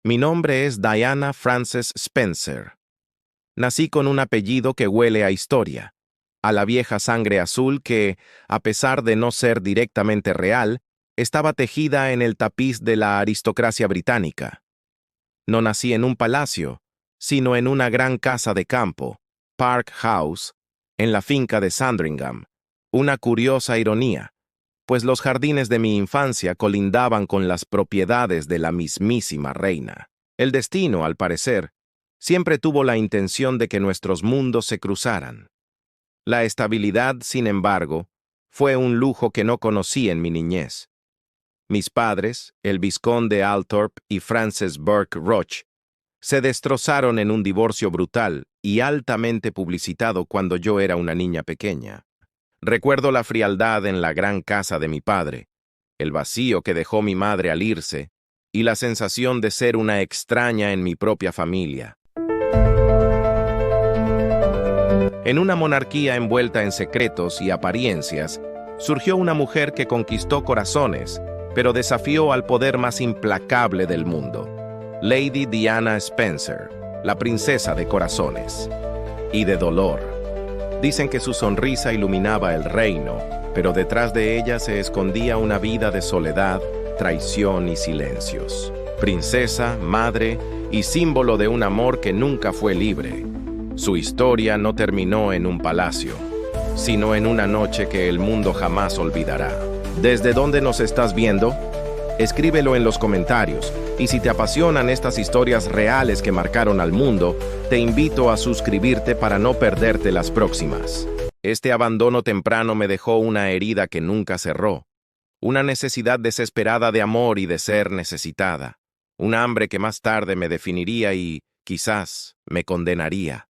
Mi nombre es Diana Frances Spencer. Nací con un apellido que huele a historia, a la vieja sangre azul que, a pesar de no ser directamente real, estaba tejida en el tapiz de la aristocracia británica. No nací en un palacio, sino en una gran casa de campo, Park House, en la finca de Sandringham. Una curiosa ironía, pues los jardines de mi infancia colindaban con las propiedades de la mismísima reina. El destino, al parecer, siempre tuvo la intención de que nuestros mundos se cruzaran. La estabilidad, sin embargo, fue un lujo que no conocí en mi niñez. Mis padres, el vizconde Althorp y Frances Burke Roche, se destrozaron en un divorcio brutal y altamente publicitado cuando yo era una niña pequeña. Recuerdo la frialdad en la gran casa de mi padre, el vacío que dejó mi madre al irse y la sensación de ser una extraña en mi propia familia. En una monarquía envuelta en secretos y apariencias, surgió una mujer que conquistó corazones, pero desafió al poder más implacable del mundo, Lady Diana Spencer, la princesa de corazones y de dolor. Dicen que su sonrisa iluminaba el reino, pero detrás de ella se escondía una vida de soledad, traición y silencios. Princesa, madre y símbolo de un amor que nunca fue libre. Su historia no terminó en un palacio, sino en una noche que el mundo jamás olvidará. ¿Desde dónde nos estás viendo? Escríbelo en los comentarios, y si te apasionan estas historias reales que marcaron al mundo, te invito a suscribirte para no perderte las próximas. Este abandono temprano me dejó una herida que nunca cerró, una necesidad desesperada de amor y de ser necesitada, un hambre que más tarde me definiría y, quizás, me condenaría.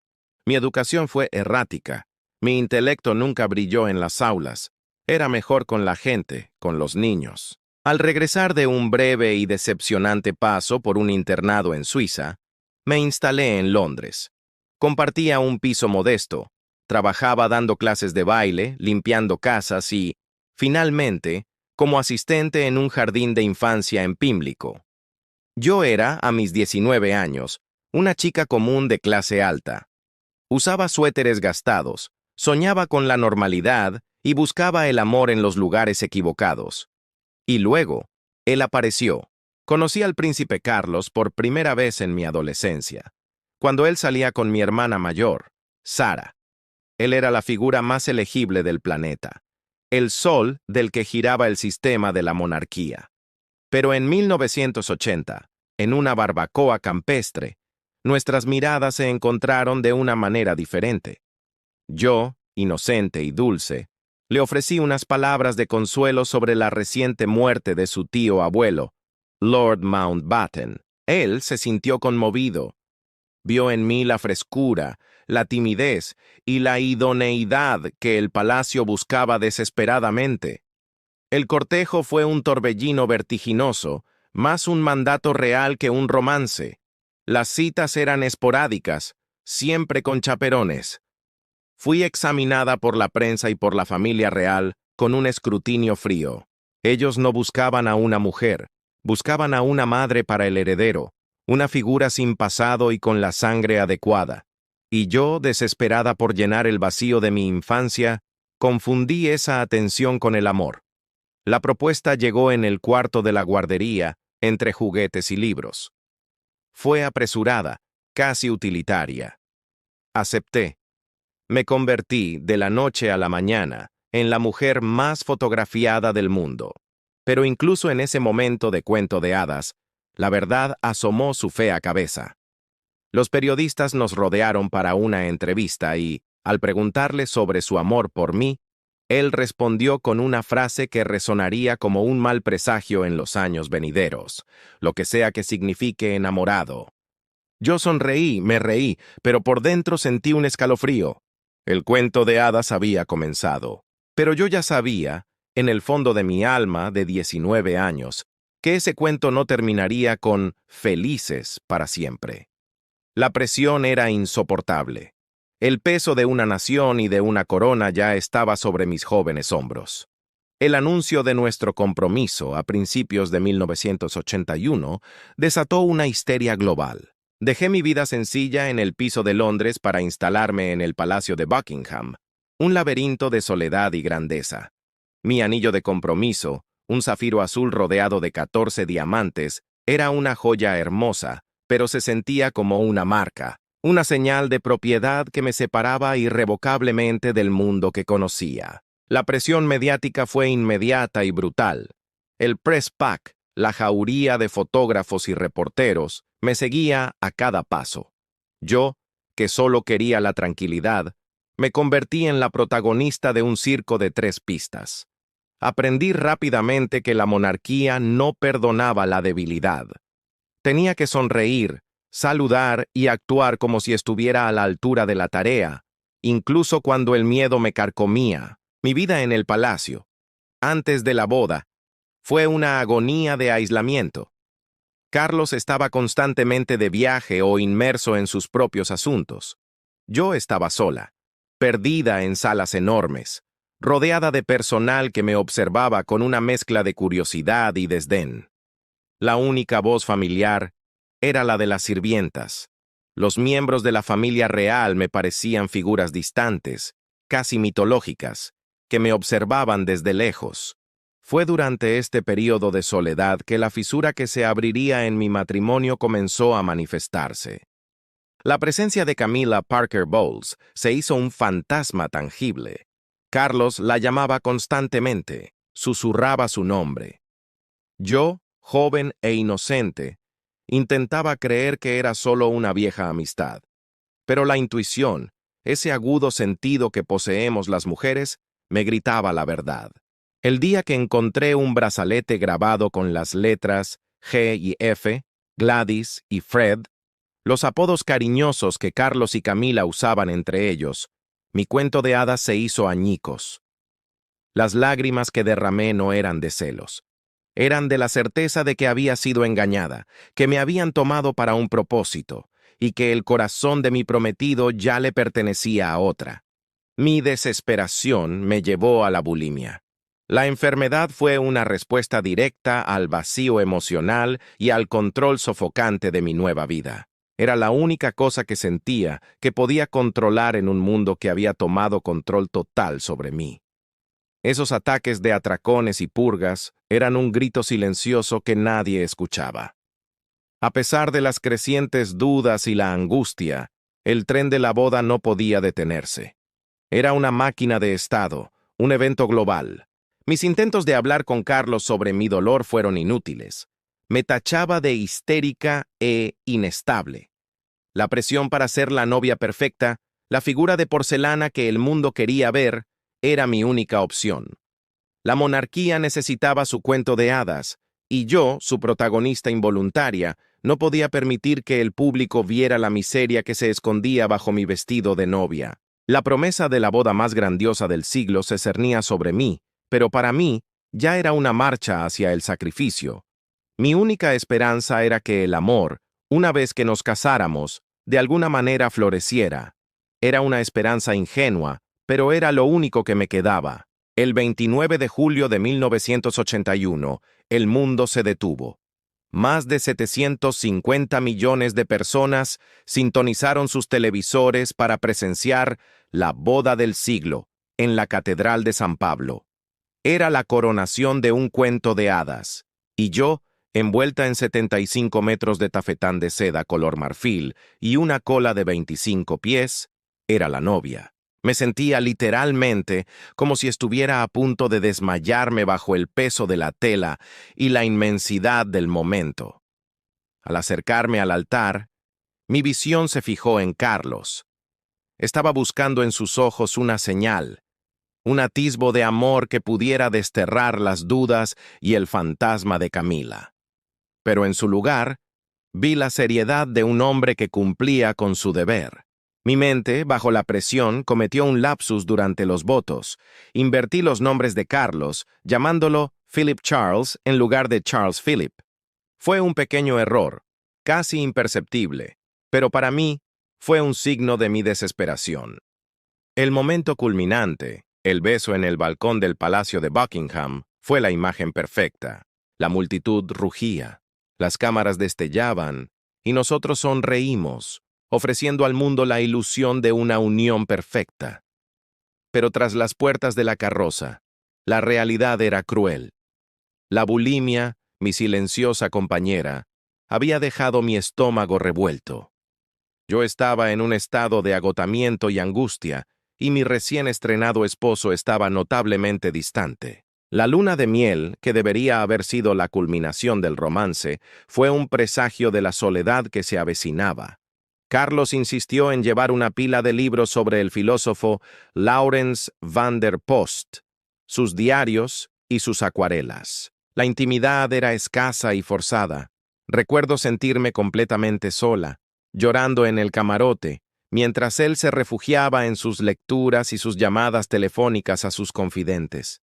Mi educación fue errática, mi intelecto nunca brilló en las aulas, era mejor con la gente, con los niños. Al regresar de un breve y decepcionante paso por un internado en Suiza, me instalé en Londres. Compartía un piso modesto, trabajaba dando clases de baile, limpiando casas y, finalmente, como asistente en un jardín de infancia en Pimlico. Yo era, a mis 19 años, una chica común de clase alta. Usaba suéteres gastados, soñaba con la normalidad y buscaba el amor en los lugares equivocados. Y luego, él apareció. Conocí al príncipe Carlos por primera vez en mi adolescencia, cuando él salía con mi hermana mayor, Sara. Él era la figura más elegible del planeta, el sol del que giraba el sistema de la monarquía. Pero en 1980, en una barbacoa campestre, nuestras miradas se encontraron de una manera diferente. Yo, inocente y dulce, le ofrecí unas palabras de consuelo sobre la reciente muerte de su tío abuelo, Lord Mountbatten. Él se sintió conmovido. Vio en mí la frescura, la timidez y la idoneidad que el palacio buscaba desesperadamente. El cortejo fue un torbellino vertiginoso, más un mandato real que un romance. Las citas eran esporádicas, siempre con chaperones. Fui examinada por la prensa y por la familia real con un escrutinio frío. Ellos no buscaban a una mujer, buscaban a una madre para el heredero, una figura sin pasado y con la sangre adecuada. Y yo, desesperada por llenar el vacío de mi infancia, confundí esa atención con el amor. La propuesta llegó en el cuarto de la guardería, entre juguetes y libros. Fue apresurada, casi utilitaria. Acepté. Me convertí, de la noche a la mañana, en la mujer más fotografiada del mundo. Pero incluso en ese momento de cuento de hadas, la verdad asomó su fea cabeza. Los periodistas nos rodearon para una entrevista y, al preguntarle sobre su amor por mí, él respondió con una frase que resonaría como un mal presagio en los años venideros, lo que sea que signifique enamorado. Yo sonreí, me reí, pero por dentro sentí un escalofrío. El cuento de hadas había comenzado. Pero yo ya sabía, en el fondo de mi alma de 19 años, que ese cuento no terminaría con felices para siempre. La presión era insoportable. El peso de una nación y de una corona ya estaba sobre mis jóvenes hombros. El anuncio de nuestro compromiso a principios de 1981 desató una histeria global. Dejé mi vida sencilla en el piso de Londres para instalarme en el Palacio de Buckingham, un laberinto de soledad y grandeza. Mi anillo de compromiso, un zafiro azul rodeado de 14 diamantes, era una joya hermosa, pero se sentía como una marca, una señal de propiedad que me separaba irrevocablemente del mundo que conocía. La presión mediática fue inmediata y brutal. El press pack, la jauría de fotógrafos y reporteros, me seguía a cada paso. Yo, que solo quería la tranquilidad, me convertí en la protagonista de un circo de 3 pistas. Aprendí rápidamente que la monarquía no perdonaba la debilidad. Tenía que sonreír, saludar y actuar como si estuviera a la altura de la tarea, incluso cuando el miedo me carcomía. Mi vida en el palacio, antes de la boda, fue una agonía de aislamiento. Carlos estaba constantemente de viaje o inmerso en sus propios asuntos. Yo estaba sola, perdida en salas enormes, rodeada de personal que me observaba con una mezcla de curiosidad y desdén. La única voz familiar era la de las sirvientas. Los miembros de la familia real me parecían figuras distantes, casi mitológicas, que me observaban desde lejos. Fue durante este período de soledad que la fisura que se abriría en mi matrimonio comenzó a manifestarse. La presencia de Camilla Parker Bowles se hizo un fantasma tangible. Carlos la llamaba constantemente, susurraba su nombre. Yo, joven e inocente, intentaba creer que era solo una vieja amistad. Pero la intuición, ese agudo sentido que poseemos las mujeres, me gritaba la verdad. El día que encontré un brazalete grabado con las letras G y F, Gladys y Fred, los apodos cariñosos que Carlos y Camila usaban entre ellos, mi cuento de hadas se hizo añicos. Las lágrimas que derramé no eran de celos. Eran de la certeza de que había sido engañada, que me habían tomado para un propósito, y que el corazón de mi prometido ya le pertenecía a otra. Mi desesperación me llevó a la bulimia. La enfermedad fue una respuesta directa al vacío emocional y al control sofocante de mi nueva vida. Era la única cosa que sentía que podía controlar en un mundo que había tomado control total sobre mí. Esos ataques de atracones y purgas eran un grito silencioso que nadie escuchaba. A pesar de las crecientes dudas y la angustia, el tren de la boda no podía detenerse. Era una máquina de estado, un evento global. Mis intentos de hablar con Carlos sobre mi dolor fueron inútiles. Me tachaba de histérica e inestable. La presión para ser la novia perfecta, la figura de porcelana que el mundo quería ver, era mi única opción. La monarquía necesitaba su cuento de hadas, y yo, su protagonista involuntaria, no podía permitir que el público viera la miseria que se escondía bajo mi vestido de novia. La promesa de la boda más grandiosa del siglo se cernía sobre mí, pero para mí ya era una marcha hacia el sacrificio. Mi única esperanza era que el amor, una vez que nos casáramos, de alguna manera floreciera. Era una esperanza ingenua, pero era lo único que me quedaba. El 29 de julio de 1981, el mundo se detuvo. Más de 750 millones de personas sintonizaron sus televisores para presenciar la boda del siglo en la Catedral de San Pablo. Era la coronación de un cuento de hadas, y yo, envuelta en 75 metros de tafetán de seda color marfil y una cola de 25 pies, era la novia. Me sentía literalmente como si estuviera a punto de desmayarme bajo el peso de la tela y la inmensidad del momento. Al acercarme al altar, mi visión se fijó en Carlos. Estaba buscando en sus ojos una señal, un atisbo de amor que pudiera desterrar las dudas y el fantasma de Camila. Pero en su lugar, vi la seriedad de un hombre que cumplía con su deber. Mi mente, bajo la presión, cometió un lapsus durante los votos. Invertí los nombres de Carlos, llamándolo Philip Charles en lugar de Charles Philip. Fue un pequeño error, casi imperceptible, pero para mí fue un signo de mi desesperación. El momento culminante, El beso en el balcón del Palacio de Buckingham fue la imagen perfecta. La multitud rugía, las cámaras destellaban, y nosotros sonreímos, ofreciendo al mundo la ilusión de una unión perfecta. Pero tras las puertas de la carroza, la realidad era cruel. La bulimia, mi silenciosa compañera, había dejado mi estómago revuelto. Yo estaba en un estado de agotamiento y angustia, y mi recién estrenado esposo estaba notablemente distante. La luna de miel, que debería haber sido la culminación del romance, fue un presagio de la soledad que se avecinaba. Carlos insistió en llevar una pila de libros sobre el filósofo Laurens van der Post, sus diarios y sus acuarelas. La intimidad era escasa y forzada. Recuerdo sentirme completamente sola, llorando en el camarote, mientras él se refugiaba en sus lecturas y sus llamadas telefónicas a sus confidentes.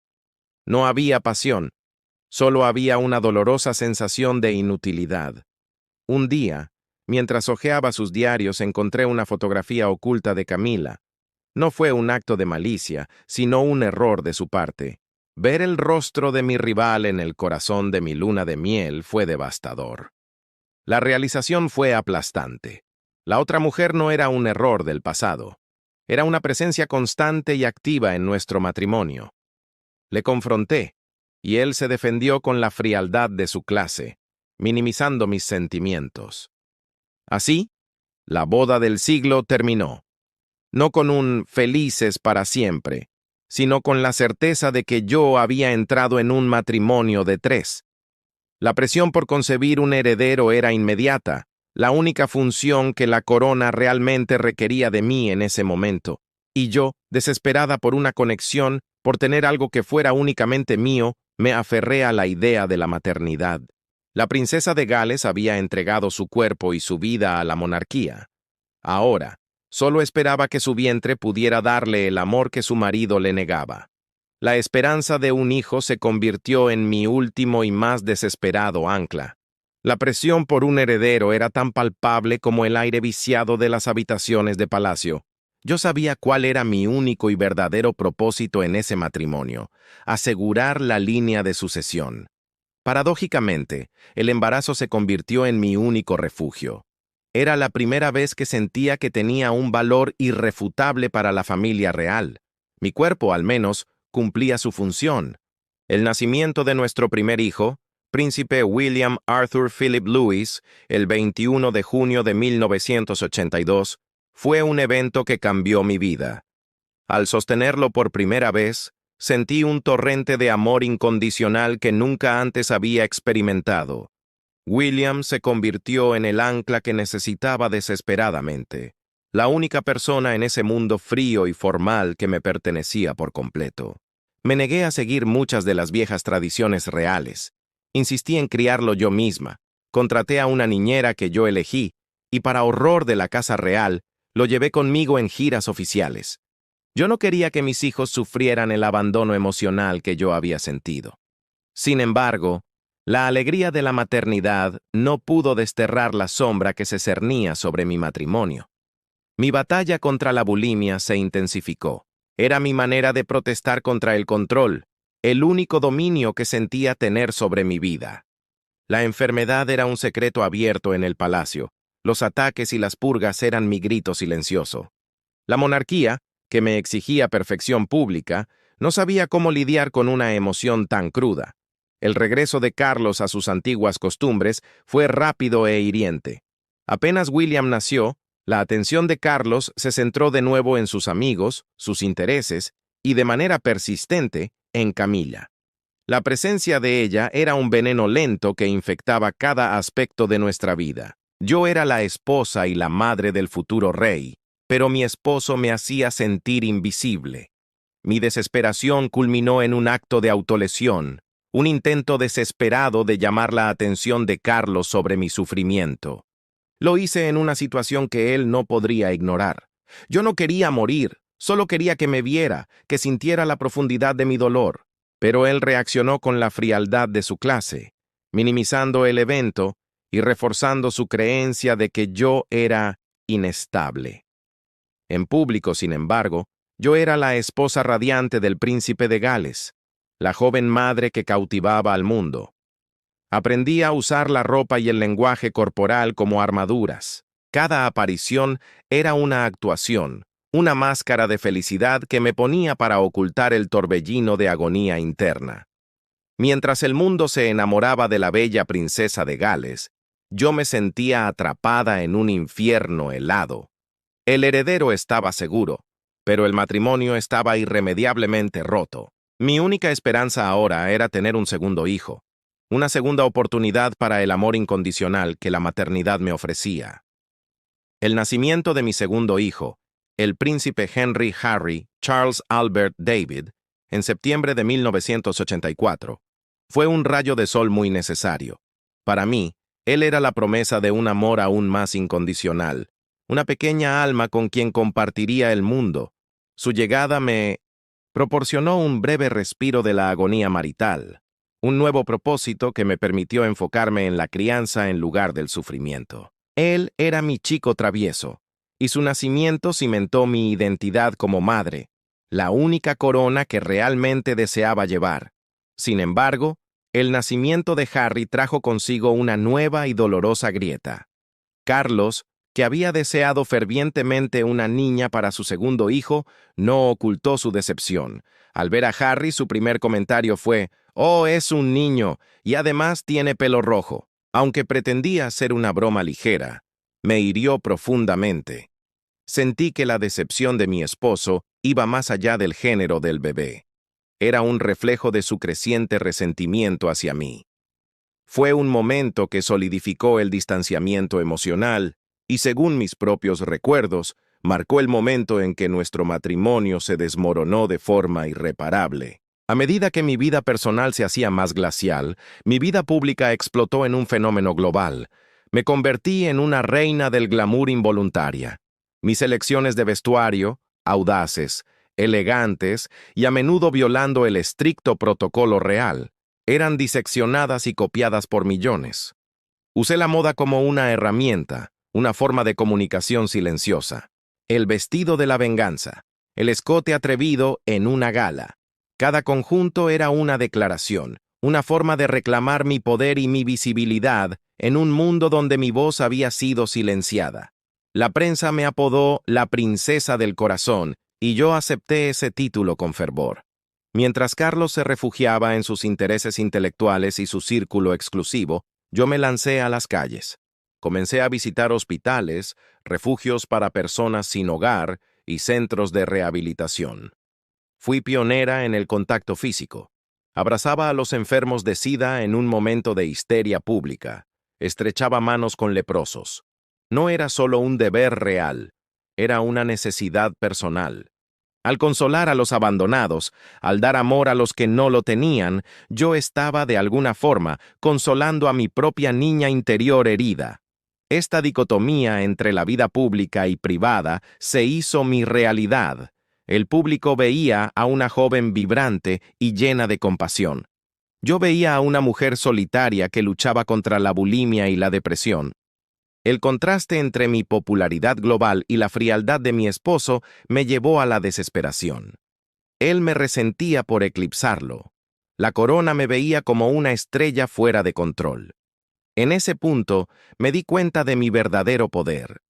No había pasión, solo había una dolorosa sensación de inutilidad. Un día, mientras hojeaba sus diarios, encontré una fotografía oculta de Camila. No fue un acto de malicia, sino un error de su parte. Ver el rostro de mi rival en el corazón de mi luna de miel fue devastador. La realización fue aplastante. La otra mujer no era un error del pasado. Era una presencia constante y activa en nuestro matrimonio. Le confronté, y él se defendió con la frialdad de su clase, minimizando mis sentimientos. Así, la boda del siglo terminó, no con un felices para siempre, sino con la certeza de que yo había entrado en un matrimonio de 3. La presión por concebir un heredero era inmediata, la única función que la corona realmente requería de mí en ese momento, y yo, desesperada por una conexión, por tener algo que fuera únicamente mío, me aferré a la idea de la maternidad. La princesa de Gales había entregado su cuerpo y su vida a la monarquía. Ahora, solo esperaba que su vientre pudiera darle el amor que su marido le negaba. La esperanza de un hijo se convirtió en mi último y más desesperado ancla. La presión por un heredero era tan palpable como el aire viciado de las habitaciones de palacio. Yo sabía cuál era mi único y verdadero propósito en ese matrimonio: asegurar la línea de sucesión. Paradójicamente, el embarazo se convirtió en mi único refugio. Era la primera vez que sentía que tenía un valor irrefutable para la familia real. Mi cuerpo, al menos, cumplía su función. El nacimiento de nuestro primer hijo, Príncipe William Arthur Philip Louis, el 21 de junio de 1982, fue un evento que cambió mi vida. Al sostenerlo por primera vez, sentí un torrente de amor incondicional que nunca antes había experimentado. William se convirtió en el ancla que necesitaba desesperadamente, la única persona en ese mundo frío y formal que me pertenecía por completo. Me negué a seguir muchas de las viejas tradiciones reales. Insistí en criarlo yo misma, contraté a una niñera que yo elegí, y para horror de la casa real, lo llevé conmigo en giras oficiales. Yo no quería que mis hijos sufrieran el abandono emocional que yo había sentido. Sin embargo, la alegría de la maternidad no pudo desterrar la sombra que se cernía sobre mi matrimonio. Mi batalla contra la bulimia se intensificó. Era mi manera de protestar contra el control, el único dominio que sentía tener sobre mi vida. La enfermedad era un secreto abierto en el palacio. Los ataques y las purgas eran mi grito silencioso. La monarquía, que me exigía perfección pública, no sabía cómo lidiar con una emoción tan cruda. El regreso de Carlos a sus antiguas costumbres fue rápido e hiriente. Apenas William nació, la atención de Carlos se centró de nuevo en sus amigos, sus intereses y, de manera persistente, en Camila. La presencia de ella era un veneno lento que infectaba cada aspecto de nuestra vida. Yo era la esposa y la madre del futuro rey, pero mi esposo me hacía sentir invisible. Mi desesperación culminó en un acto de autolesión, un intento desesperado de llamar la atención de Carlos sobre mi sufrimiento. Lo hice en una situación que él no podría ignorar. Yo no quería morir, solo quería que me viera, que sintiera la profundidad de mi dolor. Pero él reaccionó con la frialdad de su clase, minimizando el evento y reforzando su creencia de que yo era inestable. En público, sin embargo, Yo era la esposa radiante del príncipe de Gales, la joven madre que cautivaba al mundo. Aprendí a usar la ropa y el lenguaje corporal como armaduras. Cada aparición era una actuación, una máscara de felicidad que me ponía para ocultar el torbellino de agonía interna. Mientras el mundo se enamoraba de la bella princesa de Gales, yo me sentía atrapada en un infierno helado. El heredero estaba seguro, pero el matrimonio estaba irremediablemente roto. Mi única esperanza ahora era tener un segundo hijo, una segunda oportunidad para el amor incondicional que la maternidad me ofrecía. El nacimiento de mi segundo hijo, el príncipe Henry Harry Charles Albert David, en septiembre de 1984, fue un rayo de sol muy necesario. Para mí, él era la promesa de un amor aún más incondicional, una pequeña alma con quien compartiría el mundo. Su llegada me proporcionó un breve respiro de la agonía marital, un nuevo propósito que me permitió enfocarme en la crianza en lugar del sufrimiento. Él era mi chico travieso, y su nacimiento cimentó mi identidad como madre, la única corona que realmente deseaba llevar. Sin embargo, el nacimiento de Harry trajo consigo una nueva y dolorosa grieta. Carlos, que había deseado fervientemente una niña para su segundo hijo, no ocultó su decepción. Al ver a Harry, su primer comentario fue: «Oh, es un niño, y además tiene pelo rojo». Aunque pretendía ser una broma ligera, me hirió profundamente. Sentí que la decepción de mi esposo iba más allá del género del bebé. Era un reflejo de su creciente resentimiento hacia mí. Fue un momento que solidificó el distanciamiento emocional y, según mis propios recuerdos, marcó el momento en que nuestro matrimonio se desmoronó de forma irreparable. A medida que mi vida personal se hacía más glacial, mi vida pública explotó en un fenómeno global. Me convertí en una reina del glamour involuntaria. Mis elecciones de vestuario, audaces, elegantes y a menudo violando el estricto protocolo real, eran diseccionadas y copiadas por millones. Usé la moda como una herramienta, una forma de comunicación silenciosa. El vestido de la venganza, el escote atrevido en una gala. Cada conjunto era una declaración, una forma de reclamar mi poder y mi visibilidad en un mundo donde mi voz había sido silenciada. La prensa me apodó la princesa del corazón y yo acepté ese título con fervor. Mientras Carlos se refugiaba en sus intereses intelectuales y su círculo exclusivo, yo me lancé a las calles. Comencé a visitar hospitales, refugios para personas sin hogar y centros de rehabilitación. Fui pionera en el contacto físico. Abrazaba a los enfermos de SIDA en un momento de histeria pública. Estrechaba manos con leprosos. No era solo un deber real, era una necesidad personal. Al consolar a los abandonados, al dar amor a los que no lo tenían, yo estaba, de alguna forma, consolando a mi propia niña interior herida. Esta dicotomía entre la vida pública y privada se hizo mi realidad. El público veía a una joven vibrante y llena de compasión. Yo veía a una mujer solitaria que luchaba contra la bulimia y la depresión. El contraste entre mi popularidad global y la frialdad de mi esposo me llevó a la desesperación. Él me resentía por eclipsarlo. La corona me veía como una estrella fuera de control. En ese punto me di cuenta de mi verdadero poder.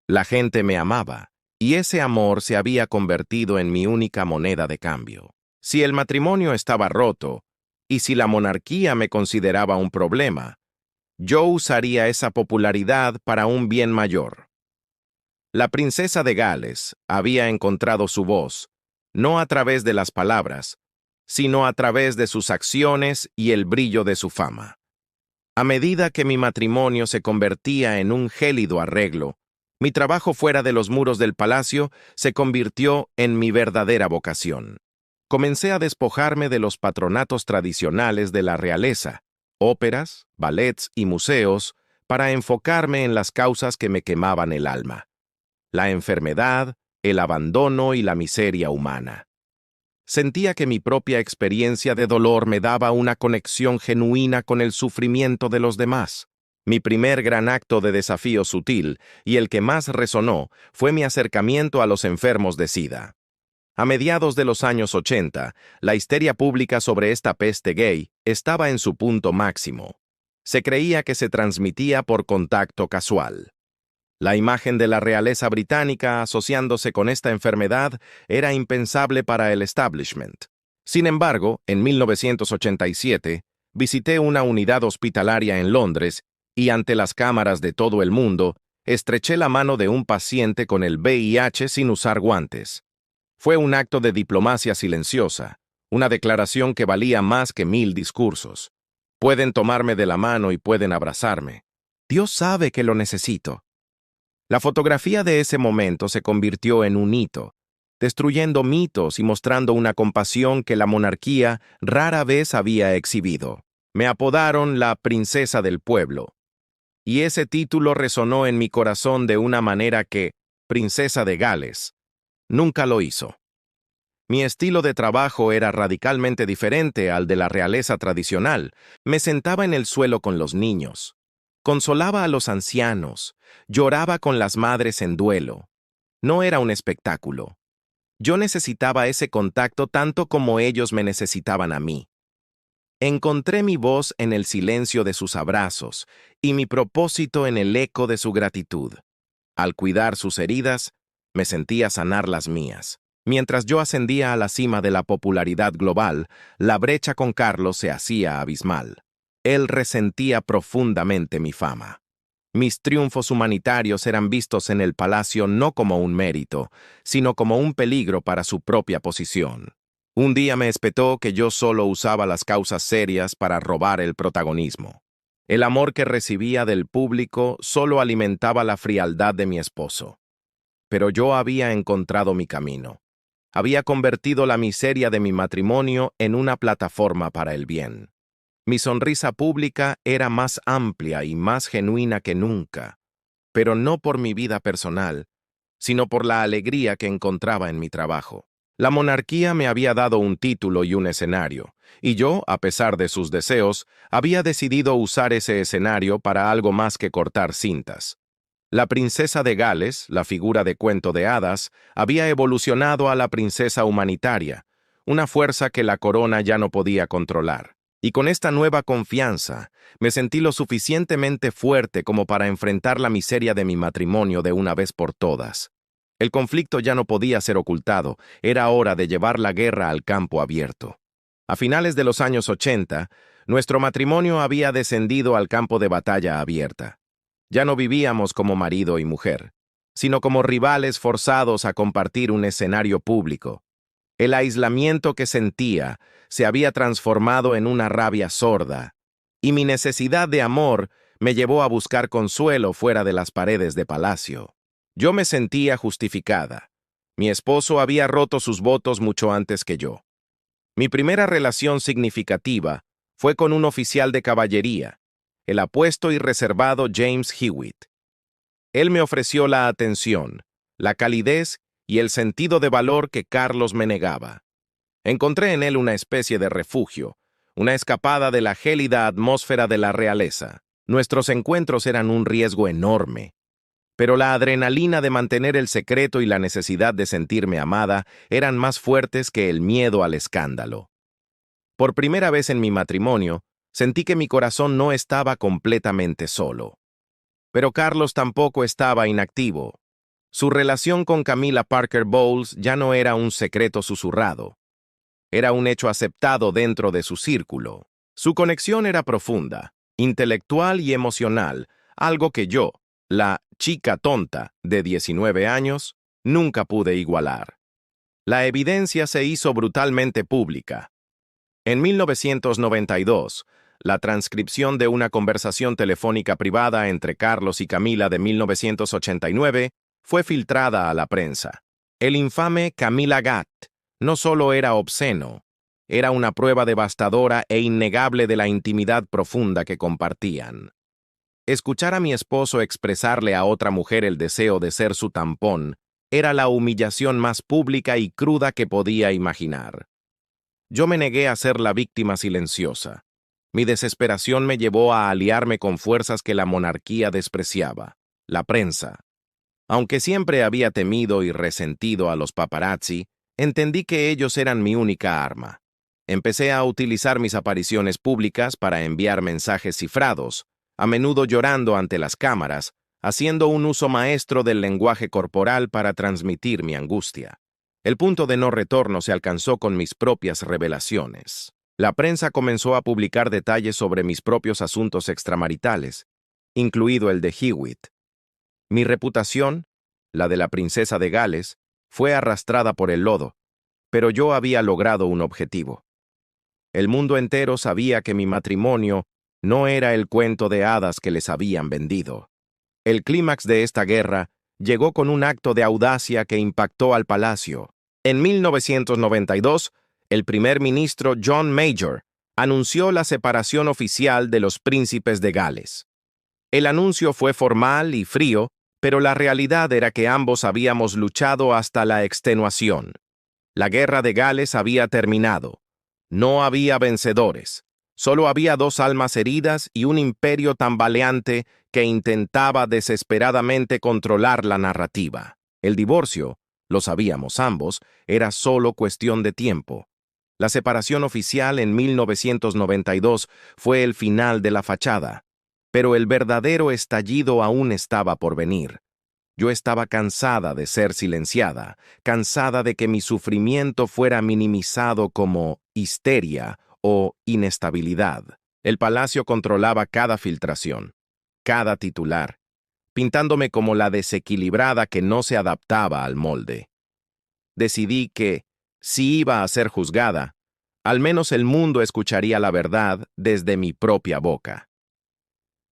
La gente me amaba, y ese amor se había convertido en mi única moneda de cambio. Si el matrimonio estaba roto, y si la monarquía me consideraba un problema, yo usaría esa popularidad para un bien mayor. La princesa de Gales había encontrado su voz, no a través de las palabras, sino a través de sus acciones y el brillo de su fama. A medida que mi matrimonio se convertía en un gélido arreglo, mi trabajo fuera de los muros del palacio se convirtió en mi verdadera vocación. Comencé a despojarme de los patronatos tradicionales de la realeza, óperas, ballets y museos, para enfocarme en las causas que me quemaban el alma: la enfermedad, el abandono y la miseria humana. Sentía que mi propia experiencia de dolor me daba una conexión genuina con el sufrimiento de los demás. Mi primer gran acto de desafío sutil, y el que más resonó, fue mi acercamiento a los enfermos de SIDA. A mediados de los años 80, la histeria pública sobre esta peste gay estaba en su punto máximo. Se creía que se transmitía por contacto casual. La imagen de la realeza británica asociándose con esta enfermedad era impensable para el establishment. Sin embargo, en 1987, visité una unidad hospitalaria en Londres y ante las cámaras de todo el mundo, estreché la mano de un paciente con el VIH sin usar guantes. Fue un acto de diplomacia silenciosa, una declaración que valía más que 1000 discursos. Pueden tomarme de la mano y pueden abrazarme. Dios sabe que lo necesito. La fotografía de ese momento se convirtió en un hito, destruyendo mitos y mostrando una compasión que la monarquía rara vez había exhibido. Me apodaron la princesa del pueblo, y ese título resonó en mi corazón de una manera que, princesa de Gales, nunca lo hizo. Mi estilo de trabajo era radicalmente diferente al de la realeza tradicional. Me sentaba en el suelo con los niños, consolaba a los ancianos, lloraba con las madres en duelo. No era un espectáculo. Yo necesitaba ese contacto tanto como ellos me necesitaban a mí. Encontré mi voz en el silencio de sus abrazos y mi propósito en el eco de su gratitud. Al cuidar sus heridas, me sentía sanar las mías. Mientras yo ascendía a la cima de la popularidad global, la brecha con Carlos se hacía abismal. Él resentía profundamente mi fama. Mis triunfos humanitarios eran vistos en el palacio no como un mérito, sino como un peligro para su propia posición. Un día me espetó que yo solo usaba las causas serias para robar el protagonismo. El amor que recibía del público solo alimentaba la frialdad de mi esposo. Pero yo había encontrado mi camino. Había convertido la miseria de mi matrimonio en una plataforma para el bien. Mi sonrisa pública era más amplia y más genuina que nunca, pero no por mi vida personal, sino por la alegría que encontraba en mi trabajo. La monarquía me había dado un título y un escenario, y yo, a pesar de sus deseos, había decidido usar ese escenario para algo más que cortar cintas. La princesa de Gales, la figura de cuento de hadas, había evolucionado a la princesa humanitaria, una fuerza que la corona ya no podía controlar. Y con esta nueva confianza, me sentí lo suficientemente fuerte como para enfrentar la miseria de mi matrimonio de una vez por todas. El conflicto ya no podía ser ocultado, era hora de llevar la guerra al campo abierto. A finales de los años 80, nuestro matrimonio había descendido al campo de batalla abierta. Ya no vivíamos como marido y mujer, sino como rivales forzados a compartir un escenario público. El aislamiento que sentía se había transformado en una rabia sorda, y mi necesidad de amor me llevó a buscar consuelo fuera de las paredes de palacio. Yo me sentía justificada. Mi esposo había roto sus votos mucho antes que yo. Mi primera relación significativa fue con un oficial de caballería, el apuesto y reservado James Hewitt. Él me ofreció la atención, la calidez y el sentido de valor que Carlos me negaba. Encontré en él una especie de refugio, una escapada de la gélida atmósfera de la realeza. Nuestros encuentros eran un riesgo enorme, pero la adrenalina de mantener el secreto y la necesidad de sentirme amada eran más fuertes que el miedo al escándalo. Por primera vez en mi matrimonio, sentí que mi corazón no estaba completamente solo. Pero Carlos tampoco estaba inactivo. Su relación con Camilla Parker Bowles ya no era un secreto susurrado. Era un hecho aceptado dentro de su círculo. Su conexión era profunda, intelectual y emocional, algo que yo, la chica tonta de 19 años, nunca pude igualar. La evidencia se hizo brutalmente pública. En 1992, la transcripción de una conversación telefónica privada entre Carlos y Camilla de 1989 fue filtrada a la prensa. El infame Camilla Gat no solo era obsceno, era una prueba devastadora e innegable de la intimidad profunda que compartían. Escuchar a mi esposo expresarle a otra mujer el deseo de ser su tampón era la humillación más pública y cruda que podía imaginar. Yo me negué a ser la víctima silenciosa. Mi desesperación me llevó a aliarme con fuerzas que la monarquía despreciaba, la prensa. Aunque siempre había temido y resentido a los paparazzi, Entendí que ellos eran mi única arma. Empecé a utilizar mis apariciones públicas para enviar mensajes cifrados, a menudo llorando ante las cámaras, haciendo un uso maestro del lenguaje corporal para transmitir mi angustia. El punto de no retorno se alcanzó con mis propias revelaciones. La prensa comenzó a publicar detalles sobre mis propios asuntos extramaritales, incluido el de Hewitt. Mi reputación, la de la princesa de Gales, fue arrastrada por el lodo, pero yo había logrado un objetivo. El mundo entero sabía que mi matrimonio no era el cuento de hadas que les habían vendido. El clímax de esta guerra llegó con un acto de audacia que impactó al palacio. En 1992, el primer ministro John Major anunció la separación oficial de los príncipes de Gales. El anuncio fue formal y frío, pero la realidad era que ambos habíamos luchado hasta la extenuación. La guerra de Gales había terminado. No había vencedores. Solo había dos almas heridas y un imperio tambaleante que intentaba desesperadamente controlar la narrativa. El divorcio, lo sabíamos ambos, era solo cuestión de tiempo. La separación oficial en 1992 fue el final de la fachada, pero el verdadero estallido aún estaba por venir. Yo estaba cansada de ser silenciada, cansada de que mi sufrimiento fuera minimizado como histeria o inestabilidad. El palacio controlaba cada filtración, cada titular, pintándome como la desequilibrada que no se adaptaba al molde. Decidí que, si iba a ser juzgada, al menos el mundo escucharía la verdad desde mi propia boca.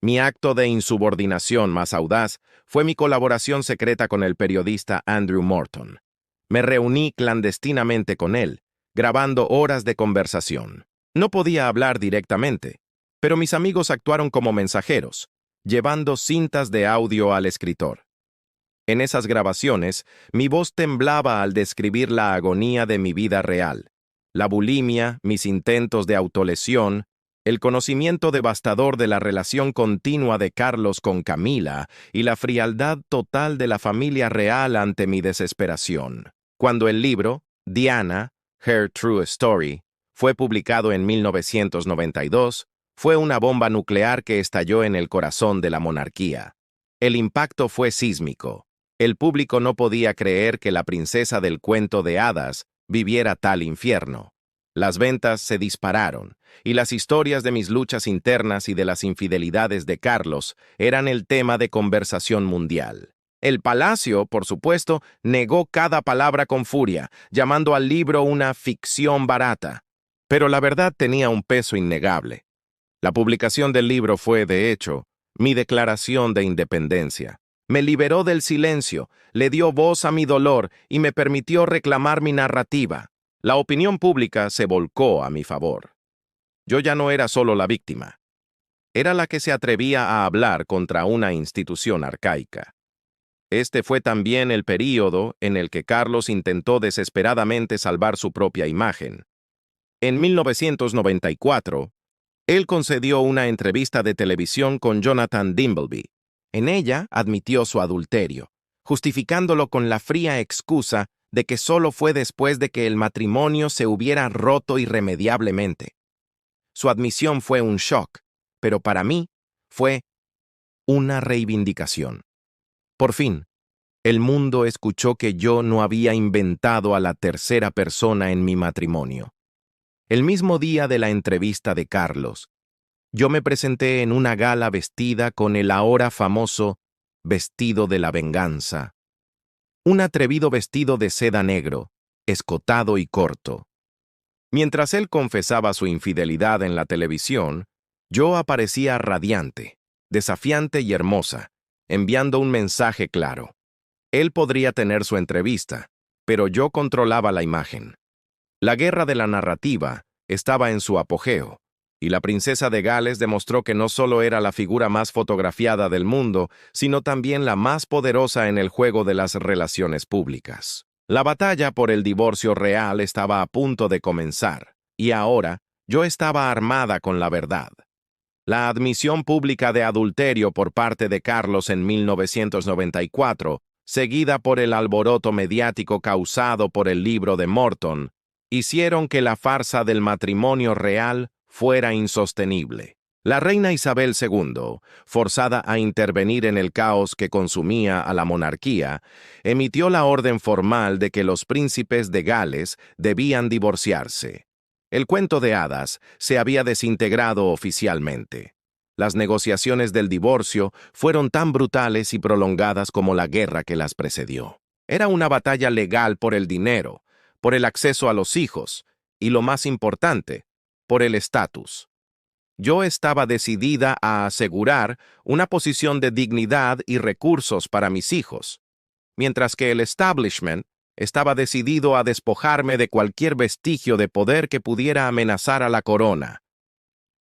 Mi acto de insubordinación más audaz fue mi colaboración secreta con el periodista Andrew Morton. Me reuní clandestinamente con él, grabando horas de conversación. No podía hablar directamente, pero mis amigos actuaron como mensajeros, llevando cintas de audio al escritor. En esas grabaciones, mi voz temblaba al describir la agonía de mi vida real, la bulimia, mis intentos de autolesión, el conocimiento devastador de la relación continua de Carlos con Camila y la frialdad total de la familia real ante mi desesperación. Cuando el libro, Diana, Her True Story, fue publicado en 1992, fue una bomba nuclear que estalló en el corazón de la monarquía. El impacto fue sísmico. El público no podía creer que la princesa del cuento de hadas viviera tal infierno. Las ventas se dispararon, y las historias de mis luchas internas y de las infidelidades de Carlos eran el tema de conversación mundial. El palacio, por supuesto, negó cada palabra con furia, llamando al libro una ficción barata. Pero la verdad tenía un peso innegable. La publicación del libro fue, de hecho, mi declaración de independencia. Me liberó del silencio, le dio voz a mi dolor y me permitió reclamar mi narrativa. La opinión pública se volcó a mi favor. Yo ya no era solo la víctima. Era la que se atrevía a hablar contra una institución arcaica. Este fue también el período en el que Carlos intentó desesperadamente salvar su propia imagen. En 1994, él concedió una entrevista de televisión con Jonathan Dimbleby. En ella admitió su adulterio, justificándolo con la fría excusa de que solo fue después de que el matrimonio se hubiera roto irremediablemente. Su admisión fue un shock, pero para mí fue una reivindicación. Por fin, el mundo escuchó que yo no había inventado a la tercera persona en mi matrimonio. El mismo día de la entrevista de Carlos, yo me presenté en una gala vestida con el ahora famoso vestido de la venganza. Un atrevido vestido de seda negro, escotado y corto. Mientras él confesaba su infidelidad en la televisión, yo aparecía radiante, desafiante y hermosa, enviando un mensaje claro. Él podría tener su entrevista, pero yo controlaba la imagen. La guerra de la narrativa estaba en su apogeo, y la princesa de Gales demostró que no solo era la figura más fotografiada del mundo, sino también la más poderosa en el juego de las relaciones públicas. La batalla por el divorcio real estaba a punto de comenzar, y ahora yo estaba armada con la verdad. La admisión pública de adulterio por parte de Carlos en 1994 seguida por el alboroto mediático causado por el libro de Morton, hicieron que la farsa del matrimonio real fuera insostenible. La reina Isabel II, forzada a intervenir en el caos que consumía a la monarquía, emitió la orden formal de que los príncipes de Gales debían divorciarse. El cuento de hadas se había desintegrado oficialmente. Las negociaciones del divorcio fueron tan brutales y prolongadas como la guerra que las precedió. Era una batalla legal por el dinero, por el acceso a los hijos y, lo más importante, por el estatus. Yo estaba decidida a asegurar una posición de dignidad y recursos para mis hijos, mientras que el establishment estaba decidido a despojarme de cualquier vestigio de poder que pudiera amenazar a la corona.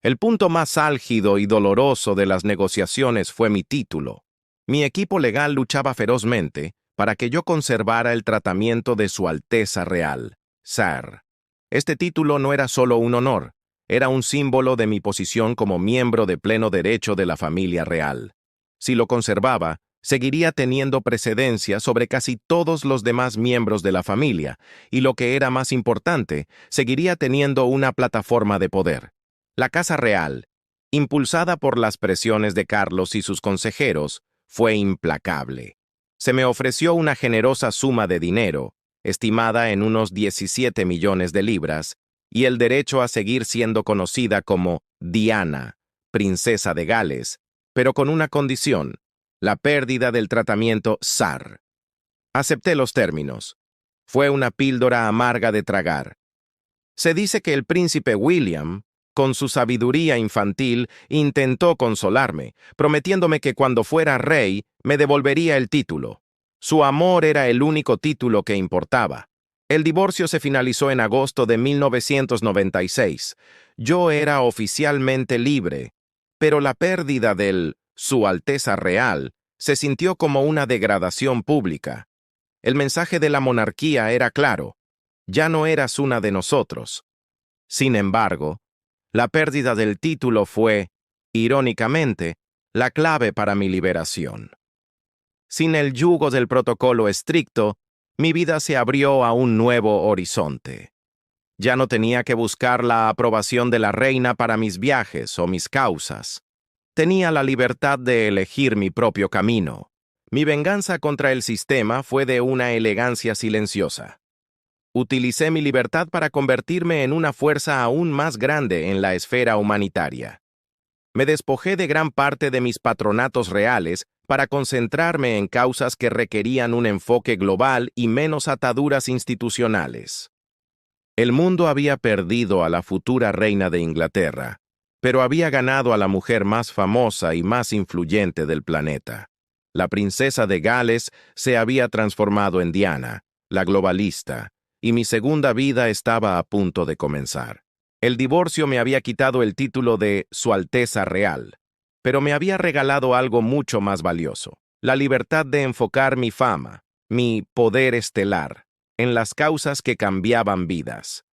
El punto más álgido y doloroso de las negociaciones fue mi título. Mi equipo legal luchaba ferozmente para que yo conservara el tratamiento de Su Alteza Real, Sir. Este título no era solo un honor, era un símbolo de mi posición como miembro de pleno derecho de la familia real. Si lo conservaba, seguiría teniendo precedencia sobre casi todos los demás miembros de la familia, y lo que era más importante, seguiría teniendo una plataforma de poder. La Casa Real, impulsada por las presiones de Carlos y sus consejeros, fue implacable. Se me ofreció una generosa suma de dinero, estimada en unos 17 millones de libras, y el derecho a seguir siendo conocida como Diana, princesa de Gales, pero con una condición: la pérdida del tratamiento Sir. Acepté los términos. Fue una píldora amarga de tragar. Se dice que el príncipe William, con su sabiduría infantil, intentó consolarme, prometiéndome que cuando fuera rey me devolvería el título. Su amor era el único título que importaba. El divorcio se finalizó en agosto de 1996. Yo era oficialmente libre, pero la pérdida del Su Alteza Real se sintió como una degradación pública. El mensaje de la monarquía era claro: ya no eras una de nosotros. Sin embargo, la pérdida del título fue, irónicamente, la clave para mi liberación. Sin el yugo del protocolo estricto, mi vida se abrió a un nuevo horizonte. Ya no tenía que buscar la aprobación de la reina para mis viajes o mis causas. Tenía la libertad de elegir mi propio camino. Mi venganza contra el sistema fue de una elegancia silenciosa. Utilicé mi libertad para convertirme en una fuerza aún más grande en la esfera humanitaria. Me despojé de gran parte de mis patronatos reales para concentrarme en causas que requerían un enfoque global y menos ataduras institucionales. El mundo había perdido a la futura reina de Inglaterra, pero había ganado a la mujer más famosa y más influyente del planeta. La princesa de Gales se había transformado en Diana, la globalista, y mi segunda vida estaba a punto de comenzar. El divorcio me había quitado el título de Su Alteza Real, pero me había regalado algo mucho más valioso: la libertad de enfocar mi fama, mi poder estelar, en las causas que cambiaban vidas.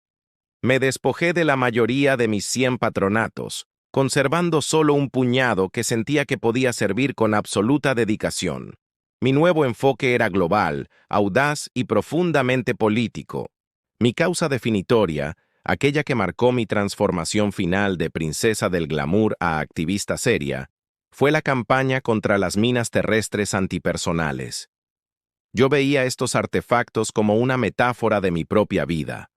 Me despojé de la mayoría de mis 100 patronatos, conservando solo un puñado que sentía que podía servir con absoluta dedicación. Mi nuevo enfoque era global, audaz y profundamente político. Mi causa definitoria, aquella que marcó mi transformación final de princesa del glamour a activista seria, fue la campaña contra las minas terrestres antipersonales. Yo veía estos artefactos como una metáfora de mi propia vida,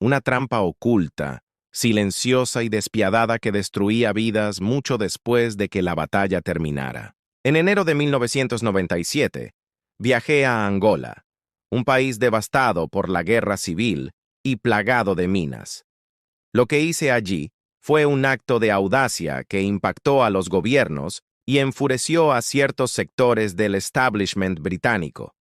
una trampa oculta, silenciosa y despiadada que destruía vidas mucho después de que la batalla terminara. En enero de 1997, viajé a Angola, un país devastado por la guerra civil y plagado de minas. Lo que hice allí fue un acto de audacia que impactó a los gobiernos y enfureció a ciertos sectores del establishment británico.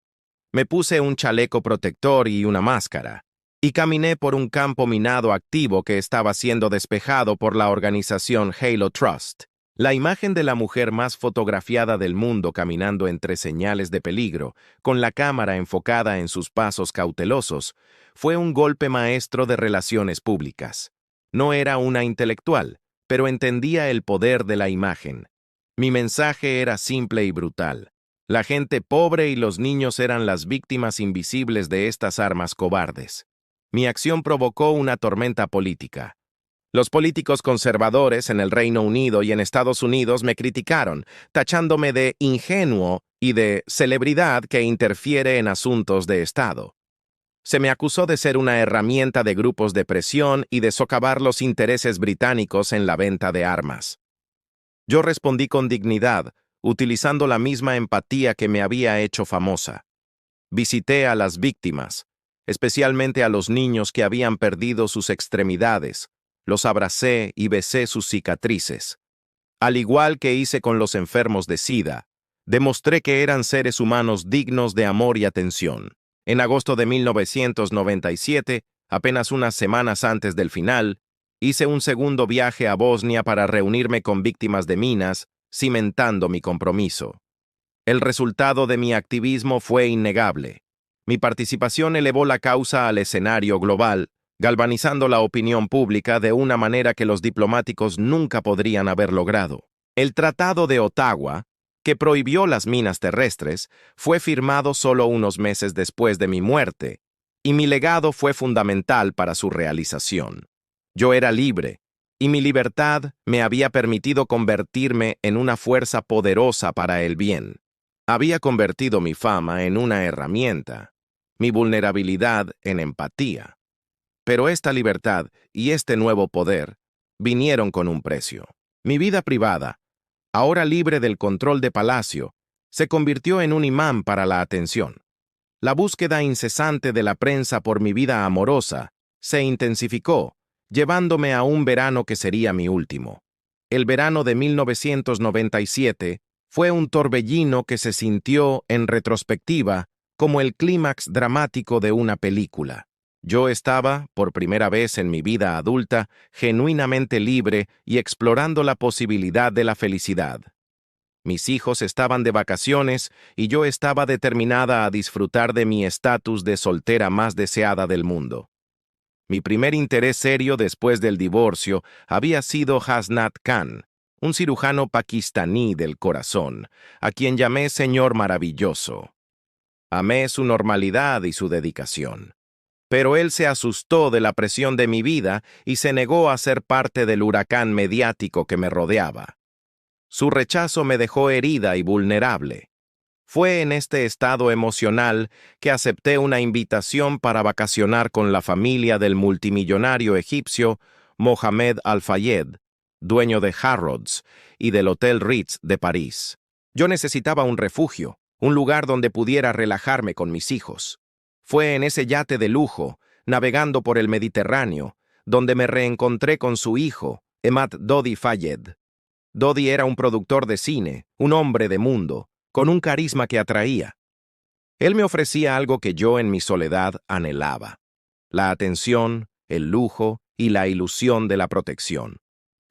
Me puse un chaleco protector y una máscara, y caminé por un campo minado activo que estaba siendo despejado por la organización Halo Trust. La imagen de la mujer más fotografiada del mundo caminando entre señales de peligro, con la cámara enfocada en sus pasos cautelosos, fue un golpe maestro de relaciones públicas. No era una intelectual, pero entendía el poder de la imagen. Mi mensaje era simple y brutal: La gente pobre y los niños eran las víctimas invisibles de estas armas cobardes. Mi acción provocó una tormenta política. Los políticos conservadores en el Reino Unido y en Estados Unidos me criticaron, tachándome de ingenuo y de celebridad que interfiere en asuntos de Estado. Se me acusó de ser una herramienta de grupos de presión y de socavar los intereses británicos en la venta de armas. Yo respondí con dignidad, utilizando la misma empatía que me había hecho famosa. Visité a las víctimas, especialmente a los niños que habían perdido sus extremidades. Los abracé y besé sus cicatrices. Al igual que hice con los enfermos de SIDA, demostré que eran seres humanos dignos de amor y atención. En agosto de 1997, apenas unas semanas antes del final, hice un segundo viaje a Bosnia para reunirme con víctimas de minas, cimentando mi compromiso. El resultado de mi activismo fue innegable. Mi participación elevó la causa al escenario global, galvanizando la opinión pública de una manera que los diplomáticos nunca podrían haber logrado. El Tratado de Ottawa, que prohibió las minas terrestres, fue firmado solo unos meses después de mi muerte, y mi legado fue fundamental para su realización. Yo era libre, y mi libertad me había permitido convertirme en una fuerza poderosa para el bien. Había convertido mi fama en una herramienta, mi vulnerabilidad en empatía. Pero esta libertad y este nuevo poder vinieron con un precio. Mi vida privada, ahora libre del control de palacio, se convirtió en un imán para la atención. La búsqueda incesante de la prensa por mi vida amorosa se intensificó, llevándome a un verano que sería mi último. El verano de 1997 fue un torbellino que se sintió, en retrospectiva, como el clímax dramático de una película. Yo estaba, por primera vez en mi vida adulta, genuinamente libre y explorando la posibilidad de la felicidad. Mis hijos estaban de vacaciones y yo estaba determinada a disfrutar de mi estatus de soltera más deseada del mundo. Mi primer interés serio después del divorcio había sido Hasnat Khan, un cirujano pakistaní del corazón, a quien llamé Señor Maravilloso. Amé su normalidad y su dedicación. Pero él se asustó de la presión de mi vida y se negó a ser parte del huracán mediático que me rodeaba. Su rechazo me dejó herida y vulnerable. Fue en este estado emocional que acepté una invitación para vacacionar con la familia del multimillonario egipcio Mohamed Al-Fayed, dueño de Harrods y del Hotel Ritz de París. Yo necesitaba un refugio, un lugar donde pudiera relajarme con mis hijos. Fue en ese yate de lujo, navegando por el Mediterráneo, donde me reencontré con su hijo, Emad Dodi Fayed. Dodi era un productor de cine, un hombre de mundo, con un carisma que atraía. Él me ofrecía algo que yo en mi soledad anhelaba: la atención, el lujo y la ilusión de la protección.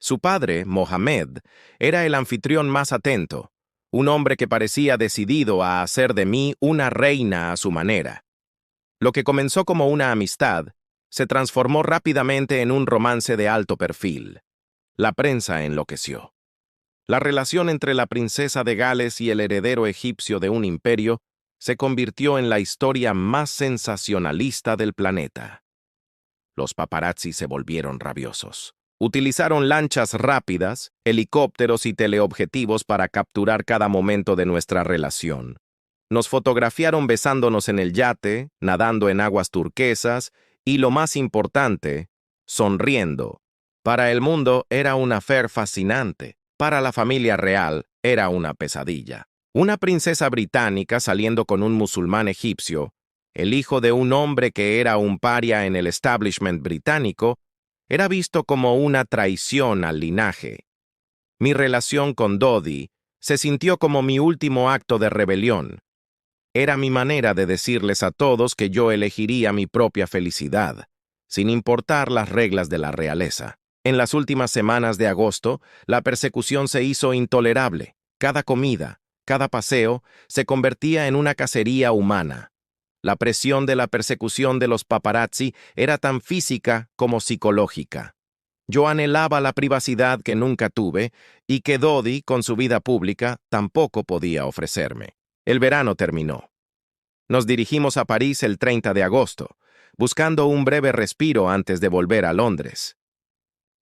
Su padre, Mohamed, era el anfitrión más atento, un hombre que parecía decidido a hacer de mí una reina a su manera. Lo que comenzó como una amistad se transformó rápidamente en un romance de alto perfil. La prensa enloqueció. La relación entre la princesa de Gales y el heredero egipcio de un imperio se convirtió en la historia más sensacionalista del planeta. Los paparazzi se volvieron rabiosos. Utilizaron lanchas rápidas, helicópteros y teleobjetivos para capturar cada momento de nuestra relación. Nos fotografiaron besándonos en el yate, nadando en aguas turquesas y, lo más importante, sonriendo. Para el mundo era un affair fascinante. Para la familia real era una pesadilla. Una princesa británica saliendo con un musulmán egipcio, el hijo de un hombre que era un paria en el establishment británico, era visto como una traición al linaje. Mi relación con Dodi se sintió como mi último acto de rebelión. Era mi manera de decirles a todos que yo elegiría mi propia felicidad, sin importar las reglas de la realeza. En las últimas semanas de agosto, la persecución se hizo intolerable. Cada comida, cada paseo, se convertía en una cacería humana. La presión de la persecución de los paparazzi era tan física como psicológica. Yo anhelaba la privacidad que nunca tuve y que Dodi, con su vida pública, tampoco podía ofrecerme. El verano terminó. Nos dirigimos a París el 30 de agosto, buscando un breve respiro antes de volver a Londres.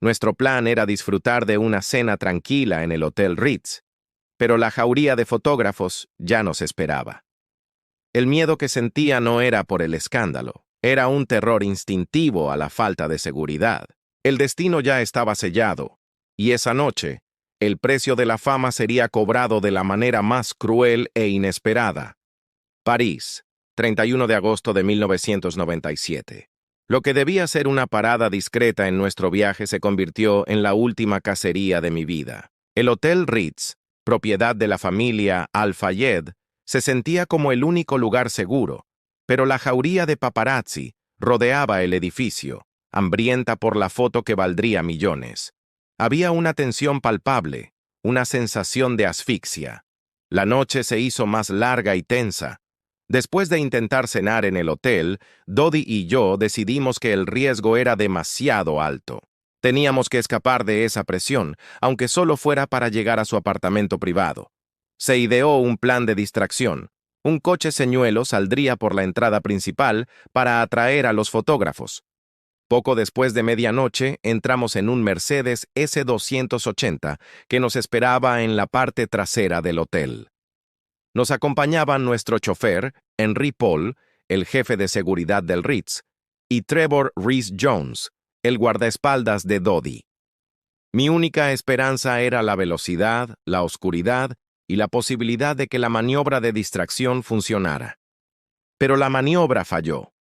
Nuestro plan era disfrutar de una cena tranquila en el Hotel Ritz, pero la jauría de fotógrafos ya nos esperaba. El miedo que sentía no era por el escándalo, era un terror instintivo a la falta de seguridad. El destino ya estaba sellado, y esa noche, el precio de la fama sería cobrado de la manera más cruel e inesperada. París, 31 de agosto de 1997. Lo que debía ser una parada discreta en nuestro viaje se convirtió en la última cacería de mi vida. El Hotel Ritz, propiedad de la familia Al-Fayed, se sentía como el único lugar seguro, pero la jauría de paparazzi rodeaba el edificio, hambrienta por la foto que valdría millones. Había una tensión palpable, una sensación de asfixia. La noche se hizo más larga y tensa. Después de intentar cenar en el hotel, Dodi y yo decidimos que el riesgo era demasiado alto. Teníamos que escapar de esa presión, aunque solo fuera para llegar a su apartamento privado. Se ideó un plan de distracción. Un coche señuelo saldría por la entrada principal para atraer a los fotógrafos. Poco después de medianoche, entramos en un Mercedes S280 que nos esperaba en la parte trasera del hotel. Nos acompañaban nuestro chofer, Henry Paul, el jefe de seguridad del Ritz, y Trevor Rhys-Jones, el guardaespaldas de Dodi. Mi única esperanza era la velocidad, la oscuridad y la posibilidad de que la maniobra de distracción funcionara. Pero la maniobra falló.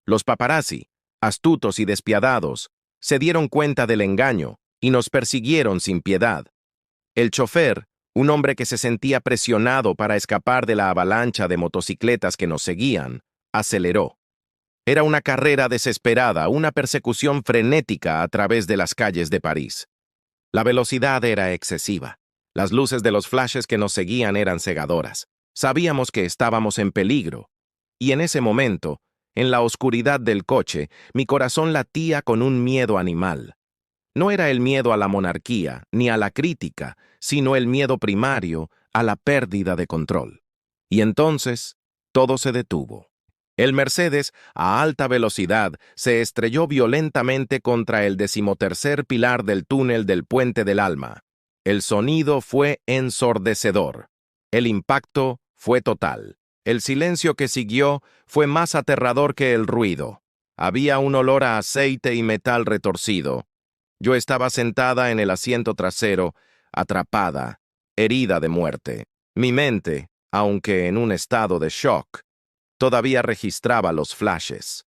Los paparazzi, astutos y despiadados, se dieron cuenta del engaño y nos persiguieron sin piedad. El chofer, un hombre que se sentía presionado para escapar de la avalancha de motocicletas que nos seguían, aceleró. Era una carrera desesperada, una persecución frenética a través de las calles de París. La velocidad era excesiva. Las luces de los flashes que nos seguían eran cegadoras. Sabíamos que estábamos en peligro. Y en ese momento, en la oscuridad del coche, mi corazón latía con un miedo animal. No era el miedo a la monarquía, ni a la crítica, sino el miedo primario a la pérdida de control. Y entonces, todo se detuvo. El Mercedes, a alta velocidad, se estrelló violentamente contra el 13º pilar del túnel del Puente del Alma. El sonido fue ensordecedor. El impacto fue total. El silencio que siguió fue más aterrador que el ruido. Había un olor a aceite y metal retorcido. Yo estaba sentada en el asiento trasero, atrapada, herida de muerte. Mi mente, aunque en un estado de shock, todavía registraba los flashes.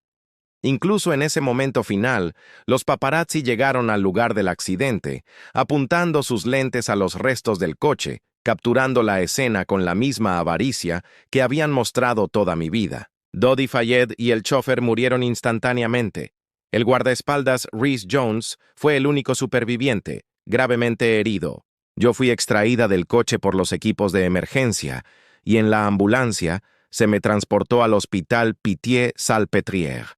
Incluso en ese momento final, los paparazzi llegaron al lugar del accidente, apuntando sus lentes a los restos del coche, capturando la escena con la misma avaricia que habían mostrado toda mi vida. Dodi Fayed y el chofer murieron instantáneamente. El guardaespaldas Rhys-Jones fue el único superviviente, gravemente herido. Yo fui extraída del coche por los equipos de emergencia y en la ambulancia se me transportó al hospital Pitié-Salpêtrière.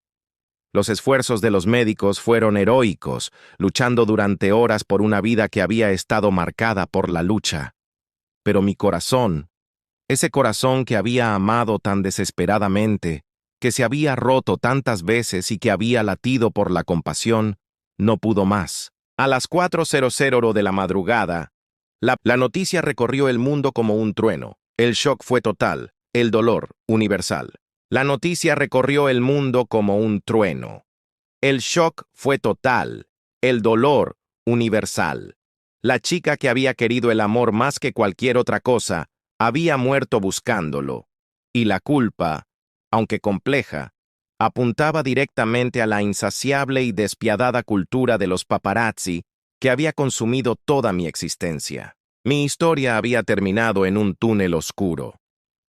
Los esfuerzos de los médicos fueron heroicos, luchando durante horas por una vida que había estado marcada por la lucha. Pero mi corazón, ese corazón que había amado tan desesperadamente, que se había roto tantas veces y que había latido por la compasión, no pudo más. A las 4:00 de la madrugada, la noticia recorrió el mundo como un trueno. El shock fue total, el dolor universal. La noticia recorrió el mundo como un trueno. El shock fue total, el dolor universal. La chica que había querido el amor más que cualquier otra cosa, había muerto buscándolo. Y la culpa, aunque compleja, apuntaba directamente a la insaciable y despiadada cultura de los paparazzi que había consumido toda mi existencia. Mi historia había terminado en un túnel oscuro,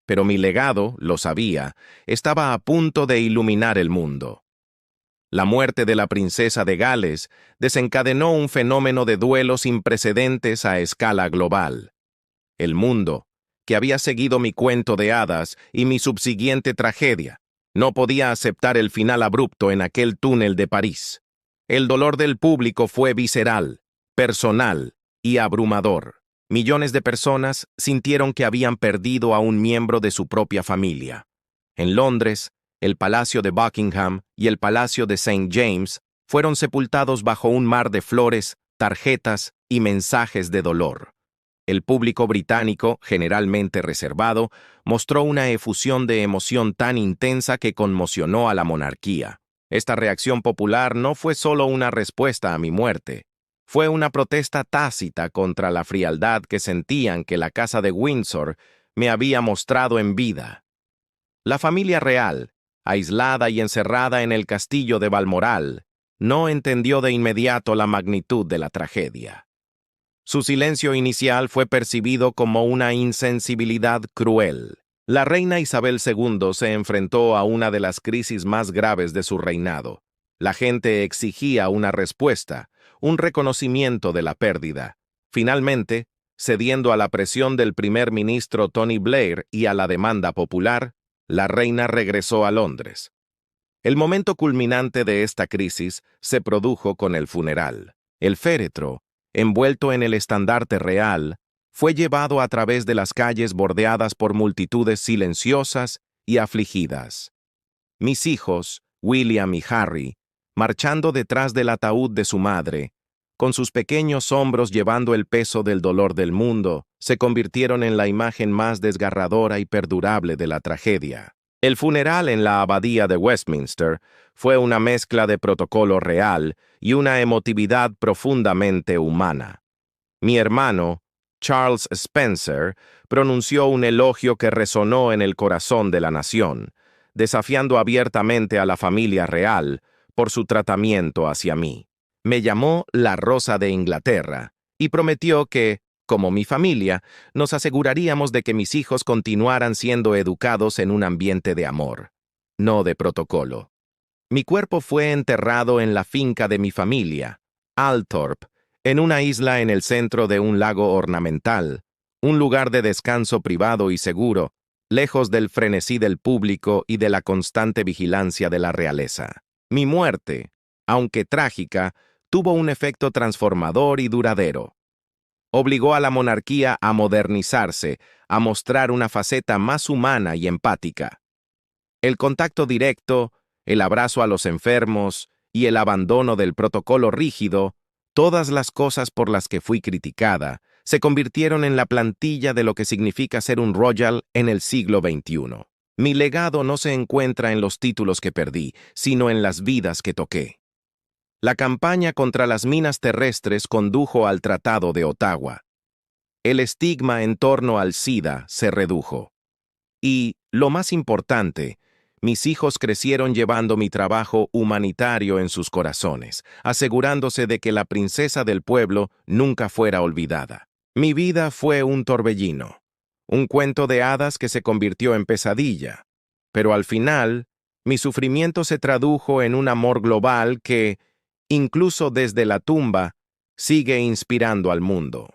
pero mi legado, lo sabía, estaba a punto de iluminar el mundo. La muerte de la princesa de Gales desencadenó un fenómeno de duelo sin precedentes a escala global. El mundo, que había seguido mi cuento de hadas y mi subsiguiente tragedia, no podía aceptar el final abrupto en aquel túnel de París. El dolor del público fue visceral, personal y abrumador. Millones de personas sintieron que habían perdido a un miembro de su propia familia. En Londres, el Palacio de Buckingham y el Palacio de St. James fueron sepultados bajo un mar de flores, tarjetas y mensajes de dolor. El público británico, generalmente reservado, mostró una efusión de emoción tan intensa que conmocionó a la monarquía. Esta reacción popular no fue solo una respuesta a mi muerte. Fue una protesta tácita contra la frialdad que sentían que la Casa de Windsor me había mostrado en vida. La familia real, aislada y encerrada en el castillo de Balmoral, no entendió de inmediato la magnitud de la tragedia. Su silencio inicial fue percibido como una insensibilidad cruel. La reina Isabel II se enfrentó a una de las crisis más graves de su reinado. La gente exigía una respuesta, un reconocimiento de la pérdida. Finalmente, cediendo a la presión del primer ministro Tony Blair y a la demanda popular, la reina regresó a Londres. El momento culminante de esta crisis se produjo con el funeral. El féretro, envuelto en el estandarte real, fue llevado a través de las calles bordeadas por multitudes silenciosas y afligidas. Mis hijos, William y Harry, marchando detrás del ataúd de su madre, con sus pequeños hombros llevando el peso del dolor del mundo, se convirtieron en la imagen más desgarradora y perdurable de la tragedia. El funeral en la abadía de Westminster fue una mezcla de protocolo real y una emotividad profundamente humana. Mi hermano, Charles Spencer, pronunció un elogio que resonó en el corazón de la nación, desafiando abiertamente a la familia real por su tratamiento hacia mí. Me llamó la Rosa de Inglaterra y prometió que, como mi familia, nos aseguraríamos de que mis hijos continuaran siendo educados en un ambiente de amor, no de protocolo. Mi cuerpo fue enterrado en la finca de mi familia, Althorp, en una isla en el centro de un lago ornamental, un lugar de descanso privado y seguro, lejos del frenesí del público y de la constante vigilancia de la realeza. Mi muerte, aunque trágica, tuvo un efecto transformador y duradero. Obligó a la monarquía a modernizarse, a mostrar una faceta más humana y empática. El contacto directo, el abrazo a los enfermos y el abandono del protocolo rígido, todas las cosas por las que fui criticada, se convirtieron en la plantilla de lo que significa ser un royal en el siglo XXI. Mi legado no se encuentra en los títulos que perdí, sino en las vidas que toqué. La campaña contra las minas terrestres condujo al Tratado de Ottawa. El estigma en torno al SIDA se redujo. Y, lo más importante, mis hijos crecieron llevando mi trabajo humanitario en sus corazones, asegurándose de que la princesa del pueblo nunca fuera olvidada. Mi vida fue un torbellino, un cuento de hadas que se convirtió en pesadilla, pero al final, mi sufrimiento se tradujo en un amor global que, incluso desde la tumba, sigue inspirando al mundo.